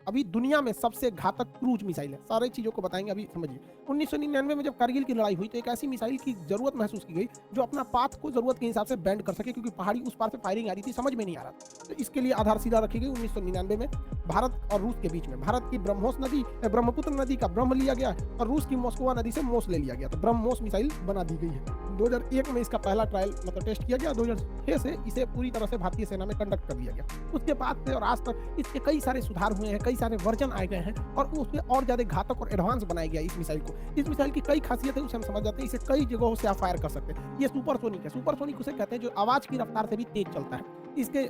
अभी दुनिया में सबसे घातक क्रूज मिसाइल है। सारी चीज़ों को बताएँगे, अभी समझिए। 1999 में जब कारगिल की लड़ाई हुई तो एक ऐसी मिसाइल की ज़रूरत महसूस की गई जो अपना पाथ को ज़रूरत के हिसाब से बेंड कर सके, क्योंकि पहाड़ी उस पार से फायरिंग आ रही थी, समझ में नहीं आ रहा था। तो इसके लिए आधारशिला रखी गई 1999 में भारत और रूस के बीच में। भारत की ब्रह्मपुत्र नदी का ब्रह्म लिया गया और रूस की मोस्कवा नदी से मोस ले लिया गया, तो ब्रह्मोस मिसाइल बना दी गई है। 2001 में इसका पहला ट्रायल मतलब टेस्ट किया गया। 2006 से इसे पूरी तरह से भारतीय सेना में कंडक्ट कर दिया गया। उसके बाद से और आज तक इसके कई सारे सुधार हुए हैं, कई सारे वर्जन आए गए हैं और उसमें और ज़्यादा घातक और एडवांस बनाया गया इस मिसाइल को। इस मिसाइल की कई खासियत है, उसे हम समझ जाते हैं। इसे कई जगहों से आप फायर कर सकते हैं। ये सुपरसोनिक है। सुपरसोनिक उसे कहते हैं जो आवाज़ की रफ्तार से भी तेज चलता है। इसके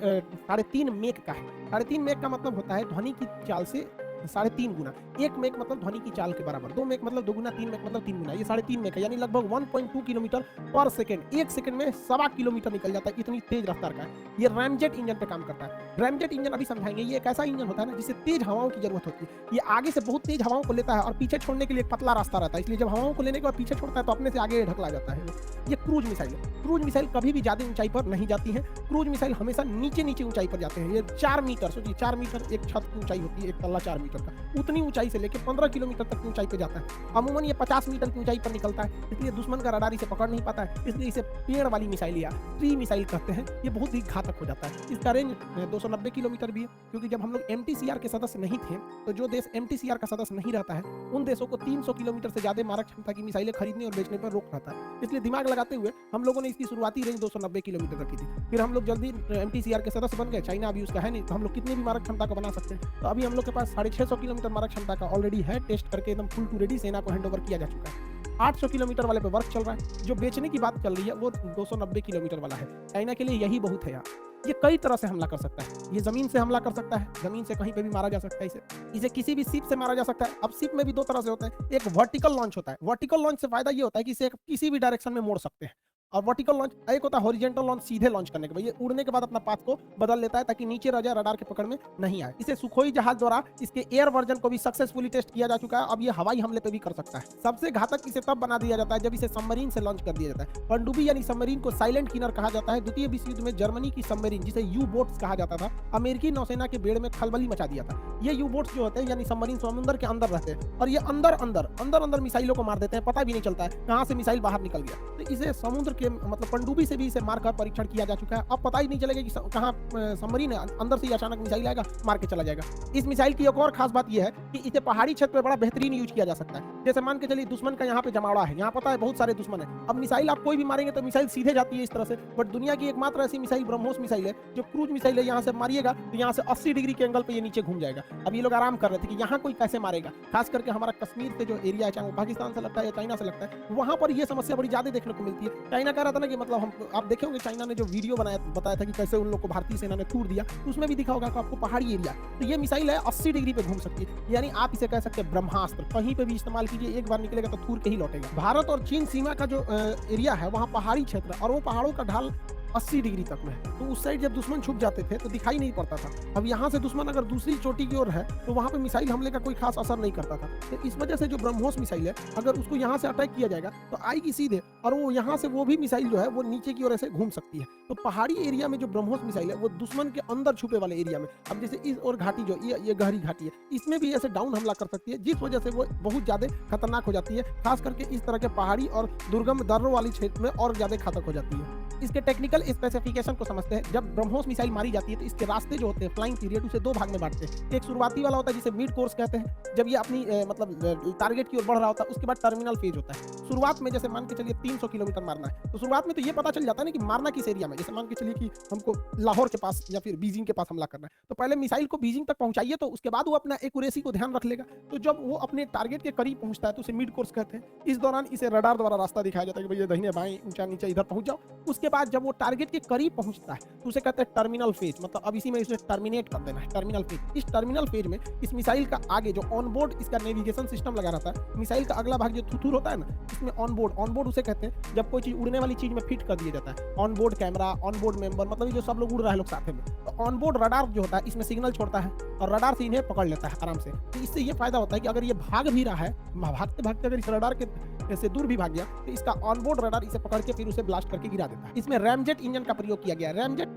3.5 मेक का है। 3.5 मेक का मतलब होता है ध्वनि की चाल से 3.5 गुना। 1 मेक मतलब ध्वनि की चाल के बराबर, 2 मेक मतलब 2 गुना, 3 मेक मतलब 3 गुना। ये 3.5 मेक है, यानी लगभग 1.2 किलोमीटर पर सेकंड। 1 सेकंड में 1.25 किलोमीटर निकल जाता है, इतनी तेज रफ्तार का है। ये रैमजेट इंजन पे काम करता है। रैमजेट इंजन अभी समझाएंगे। ये एक ऐसा इंजन होता है ना जिसे तेज हवाओं की जरूरत होती है। ये आगे से बहुत तेज हवाओं को लेता है और पीछे छोड़ने के लिए एक पतला रास्ता रहता है, इसलिए जब हवाओं को लेने के बाद पीछे छोड़ता है तो अपने से आगे ढकला जाता है। ये क्रूज मिसाइल है। क्रूज मिसाइल कभी भी ज्यादा ऊंचाई पर नहीं जाती है। क्रूज मिसाइल हमेशा नीचे नीचे ऊंचाई पर जाते हैं। ये 4 मीटर, सोचिए 4 मीटर एक छत की ऊंचाई होती है, एक तल्ला 4 मीटर का, उतनी ऊंचाई से लेकर 15 किलोमीटर तक की ऊंचाई पे जाता है। अमूमन ये 50 मीटर की ऊंचाई पर निकलता है, इसलिए दुश्मन का रडार इसे पकड़ नहीं पाता है, इसलिए इसे पेड़ वाली मिसाइल या ट्री मिसाइल कहते हैं। ये बहुत ही घातक हो जाता है। इसका रेंज 290 किलोमीटर भी है, क्योंकि जब हम लोग MTCR के सदस्य नहीं थे, तो जो देश MTCR का सदस्य नहीं रहता है उन देशों को 300 किलोमीटर से ज्यादा मारक क्षमता की मिसाइलें खरीदने और बेचने पर रोक रहता है। इसलिए दिमाग लगाते हुए हम लोगों ने इसकी शुरुआती रेंज 290 किलोमीटर रखी थी। फिर हम लोग जल्दी MTCR के सदस्य बन गए। चाइना अभी उसका है नहीं, तो हम लोग कितनी भी मारक क्षमता को बना सकते हैं। तो अभी हम लोग के पास 650 किलोमीटर मारक क्षमता का ऑलरेडी है, टेस्ट करके एकदम फुल टू रेडी सेना को हैंडओवर किया जा चुका है। 800 किलोमीटर वाले पे वर्क चल रहा है। जो बेचने की बात चल रही है वो 290 किलोमीटर वाला है। चाइना के लिए यही बहुत है यार। ये कई तरह से हमला कर सकता है। ये जमीन से हमला कर सकता है, जमीन से कहीं पे भी मारा जा सकता है। इसे किसी भी शिप से मारा जा सकता है। अब शिप में भी 2 तरह से होता है। एक वर्टिकल लॉन्च होता है। वर्टिकल लॉन्च से फायदा ये होता है कि इसे किसी भी डायरेक्शन में मोड़ सकते हैं। और वर्टिकल लॉन्च एक होता है हॉरिजॉन्टल लॉन्च, सीधे लॉन्च करने के बाद ये उड़ने के बाद अपना पाथ को बदल लेता है ताकि नीचे रह जाए, रडार के पकड़ में नहीं आए। इसे सुखोई जहाज द्वारा इसके एयर वर्जन को भी सक्सेसफुली टेस्ट किया जा चुका है। अब ये हवाई हमले पे भी कर सकता है। सबसे घातक इसे तब बना दिया जाता है जब इसे सबमरीन से लॉन्च कर दिया जाता है। पनडुब्बी यानी सबमरीन को साइलेंट किलर कहा जाता है। द्वितीय विश्व युद्ध में जर्मनी की सबमरीन, जिसे यू बोट्स कहा जाता था, अमेरिकी नौसेना के बेड़ में खलबली मचा दिया था। ये यू बोट्स जो होते हैं यानी सबमरीन समुद्र के अंदर रहते हैं और ये अंदर मिसाइलों को मार देते हैं, पता भी नहीं चलता है कहां से मिसाइल बाहर निकल गया। तो इसे समुद्र के मतलब पनडुब्बी से भी इसे मारकर परीक्षण किया जा चुका है। अब पता ही नहीं चलेगा कि कहां सबमरीन है, अंदर से ही अचानक मिसाइल आएगा, मार के चला जाएगा। इस मिसाइल की एक और खास बात यह है कि इसे पहाड़ी क्षेत्र पे बड़ा बेहतरीन यूज किया जा सकता है। जैसे मान के चलिए दुश्मन का यहाँ पे जमावड़ा है, यहाँ पता है बहुत सारे दुश्मन है। अब मिसाइल आप कोई भी मारेंगे तो मिसाइल सीधे जाती है इस तरह से, बट दुनिया की एकमात्र ऐसी मिसाइल ब्रह्मोस मिसाइल है जो क्रूज मिसाइल है। यहाँ से मारिएगा तो यहाँ से 80 डिग्री के एंगल पे ये नीचे घूम जाएगा। अब ये लोग आराम कर रहे थे कि यहाँ कोई कैसे मारेगा। खास करके हमारा कश्मीर पे जो एरिया है, चाहे वो पाकिस्तान से लगता है या चाइना से लगता है, वहां पर ये समस्या बड़ी ज्यादा देखने को मिलती है। चाइना कह रहा था ना कि मतलब हम आप देखे होंगे चाइना ने जो वीडियो बताया था कि कैसे उन लोग को भारतीय सेना ने तूड़ दिया, तो उसमें भी दिखा होगा आपको पहाड़ी एरिया। तो ये मिसाइल है 80 डिग्री पे घूम सकती है, यानी आप इसे कह सकते हैं ब्रह्मास्त्र। कहीं पे भी इस्तेमाल कीजिए, एक बार निकलेगा तो थूर के ही लौटेगा। भारत और चीन सीमा का जो एरिया है वहाँ पहाड़ी क्षेत्र और वो पहाड़ों का ढाल 80 डिग्री तक में है, तो उस साइड जब दुश्मन छुप जाते थे तो दिखाई नहीं पड़ता था। अब यहाँ से दुश्मन अगर दूसरी चोटी की ओर है तो वहाँ पे मिसाइल हमले का कोई खास असर नहीं करता था। तो इस वजह से जो ब्रह्मोस मिसाइल है, अगर उसको यहाँ से अटैक किया जाएगा तो आएगी सीधे, और वो यहाँ से वो भी मिसाइल जो है वो नीचे की ओर ऐसे घूम सकती है। तो पहाड़ी एरिया में जो ब्रह्मोस मिसाइल है वो दुश्मन के अंदर छुपे वाले एरिया में, अब जैसे इस और घाटी जो ये गहरी घाटी है, इसमें भी ऐसे डाउन हमला कर सकती है, जिस वजह से वो बहुत ज्यादा खतरनाक हो जाती है। खास करके इस तरह के पहाड़ी और दुर्गम दर्रों वाली क्षेत्र में और ज्यादा घातक हो जाती है। इसके टेक्निकल स्पेसिफिकेशन को समझते हैं। जब ब्रह्मोस मिसाइल मारी जाती है तो इसके रास्ते जो होते हैं, फ्लाइंग पीरियड, उसे 2 भाग में बांटते हैं। एक शुरुआती वाला होता है जिसे मिड कोर्स कहते हैं, जब ये अपनी मतलब टारगेट की ओर बढ़ रहा होता है। उसके बाद टर्मिनल फेज होता है। शुरुआत में जैसे मान के चलिए 300 किलोमीटर मारना है, तो शुरुआत में तो ये पता चल जाता है ना कि मारना किस एरिया में। जैसे मान के चलिए कि हमको लाहौर के पास या फिर बीजिंग के पास हमला करना है, तो पहले मिसाइल को बीजिंग तक पहुंचाइए, तो उसके बाद वो अपना एक्यूरेसी को ध्यान रख लेगा। तो जब वो अपने टारगेट के करीब पहुंचता है तो उसे मिड कोर्स कहते हैं। इस दौरान इसे रडार द्वारा रास्ता दिखाया जाता है कि भैया दाहिने बाएं ऊंचा नीचे इधर पहुंच जाओ। उसके बाद जब वो टारगेट के करीब पहुंचता है तो उसे कहते हैं टर्मिनल फेज, मतलब अब इसी में इसे टर्मिनेट कर देना है, टर्मिनल फेज। इस टर्मिनल फेज में इस मिसाइल का आगे जो ऑनबोर्ड इसका नेविगेशन सिस्टम लगा रहता है, मिसाइल का अगला भाग जो थुथुर होता है ना, इसमें ऑनबोर्ड उसे कहते हैं जब कोई चीज उड़ने वाली चीज में फिट कर दिया जाता है। ऑनबोर्ड कैमरा, ऑनबोर्ड मेंबर, मतलब जो सब लोग उड़ रहे हैं लोग साथ में, तो ऑनबोर्ड रडार जो होता है इसमें सिग्नल छोड़ता है और रडार से इन्हें पकड़ लेता है आराम से। तो इससे ये फायदा होता है कि अगर ये भाग भी रहा है, भागते भागते अगर इस रडार के से दूर भी भाग गया, तो इसका ऑनबोर्ड रडार इसे पकड़ के फिर उसे ब्लास्ट करके गिरा देता है। इसमें रैमजेट इंजन का प्रयोग किया गया है। रैमजेट